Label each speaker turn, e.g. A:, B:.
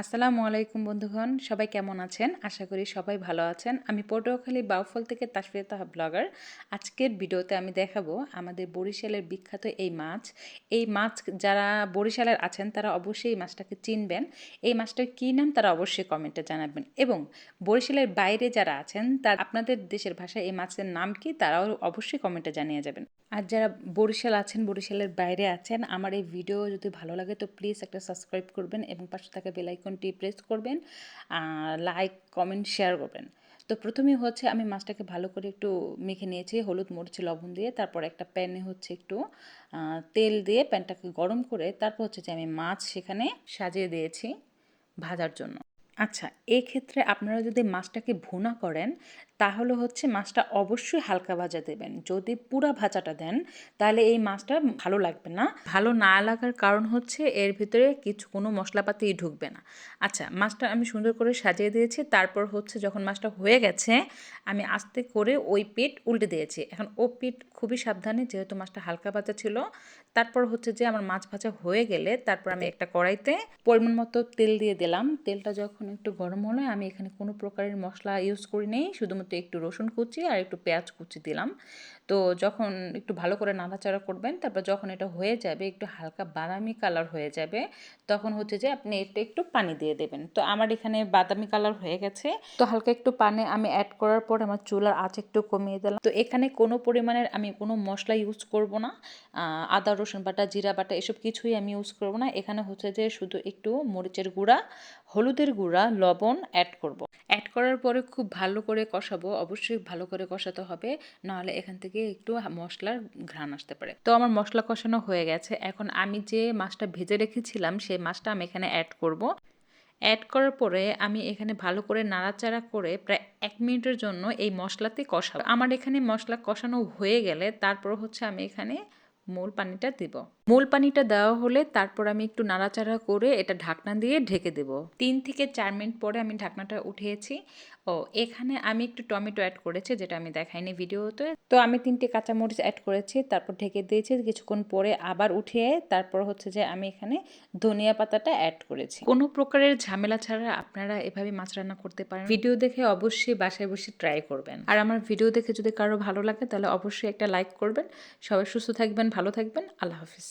A: আসসালামু আলাইকুম বন্ধুগণ, সবাই কেমন আছেন? আশা করি সবাই ভালো আছেন। আমি পটুয়াখালী বাউফল থেকে তাসফিয়া তাহা ব্লগার। আজকের ভিডিওতে আমি দেখাবো আমাদের বরিশালের বিখ্যাত এই মাছ। এই মাছ যারা বরিশালের আছেন তারা অবশ্যই এই মাছটাকে চিনবেন। এই মাছটার কী নাম তারা অবশ্যই কমেন্টে জানাবেন। এবং বরিশালের বাইরে যারা আছেন তার আপনাদের দেশের ভাষায় এই মাছের নাম কি তারাও অবশ্যই কমেন্টে জানিয়ে যাবেন। আর যারা বরিশাল আছেন, বরিশালের বাইরে আছেন, আমার এই ভিডিও যদি ভালো লাগে তো প্লিজ একটা সাবস্ক্রাইব করবেন এবং পাশে থাকা বেল আইকনটি প্রেস করবেন, লাইক কমেন্ট শেয়ার করবেন। তো প্রথমেই হচ্ছে আমি মাছটাকে ভালো করে একটু মেখে নিয়েছি হলুদ মরিচ লবণ দিয়ে। তারপর একটা প্যানে হচ্ছে একটু তেল দিয়ে প্যানটাকে গরম করে তারপর হচ্ছে যে আমি মাছ সেখানে সাজিয়ে দিয়েছি ভাজার জন্য। আচ্ছা, এক্ষেত্রে আপনারা যদি মাছটাকে ভুনা করেন তাহলে হচ্ছে মাছটা অবশ্যই হালকা ভাজা দেবেন। যদি পুরা ভাজাটা দেন তাহলে এই মাছটা ভালো লাগবে না। ভালো না লাগার কারণ হচ্ছে এর ভিতরে কোনো মশলাপাতিই ঢুকবে না। আচ্ছা, মাছটা আমি সুন্দর করে সাজিয়ে দিয়েছি। তারপর হচ্ছে যখন মাছটা হয়ে গেছে আমি আস্তে করে ওই পিঠ উল্টে দিয়েছি। এখন ও পিঠ খুবই সাবধানে, যেহেতু মাছটা হালকা ভাজা ছিল। তারপর হচ্ছে যে আমার মাছ ভাজা হয়ে গেলে তারপর আমি একটা কড়াইতে পরিমাণ মতো তেল দিয়ে দিলাম। তেলটা যখন একটু গরম হলো আমি এখানে কোনো প্রকারের মশলা ইউজ করি নেই, শুধুমাত্র একটু রসুন কুচি আর একটু পেঁয়াজ কুচি দিলাম। তো যখন একটু ভালো করে নাড়াচাড়া করবেন, তারপর যখন এটা হয়ে যাবে একটু হালকা বাদামি কালার হয়ে যাবে, তখন হচ্ছে যে আপনি এটা একটু পানি দিয়ে দেবেন। তো আমার এখানে বাদামি কালার হয়ে গেছে, তো হালকা একটু পানি আমি অ্যাড করার পর আমার চুলার আঁচ একটু কমিয়ে দিলাম। তো এখানে কোনো পরিমাণের আমি কোনো মশলা ইউজ করব না, আদা রসুন বাটা জিরা বাটা এসব কিছুই আমি ইউজ করব না। এখানে হচ্ছে যে শুধু একটু মরিচের গুঁড়া, হলুদের গুঁড়া, লবণ অ্যাড করব। অ্যাড করার পরে খুব ভালো করে কষাবো, অবশ্যই ভালো করে কষাতে হবে, নাহলে এখান থেকে একটু মশলার ঘ্রাণ আসতে পারে। তো আমার মশলা কষানো হয়ে গেছে। এখন আমি যে মাছটা ভেজে রেখেছিলাম সেই মাছটা আমি এখানে অ্যাড করব। অ্যাড করার পরে আমি এখানে ভালো করে নাড়াচাড়া করে প্রায় 1 মিনিটের জন্য এই মশলাতে কষাবো। আমার এখানে মশলা কষানো হয়ে গেলে তারপর হচ্ছে আমি এখানে মূল পানিটা দিব। মূল পানিটা দেওয়া হলে তারপর আমি একটু নাড়াচাড়া করে এটা ঢাকনা দিয়ে ঢেকে দেব। 3 থেকে 4 মিনিট পরে আমি ঢাকনাটা উঠিয়েছি। ও এখানে আমি একটু টমেটো অ্যাড করেছি, যেটা আমি দেখাইনি ভিডিওতে। তো আমি 3টে কাঁচামরিচ অ্যাড করেছি, তারপর ঢেকে দিয়েছি। কিছুক্ষণ পরে আবার উঠিয়ে তারপর হচ্ছে যে আমি এখানে ধনিয়া পাতাটা অ্যাড করেছি। কোনো প্রকারের ঝামেলা ছাড়া আপনারা এভাবে মাছ রান্না করতে পারেন। ভিডিও দেখে অবশ্যই বাসায় বসে ট্রাই করবেন। আর আমার ভিডিও দেখে যদি কারো ভালো লাগে তাহলে অবশ্যই একটা লাইক করবেন। সবাই সুস্থ থাকবেন, ভালো থাকবেন। আল্লাহ হাফিজ।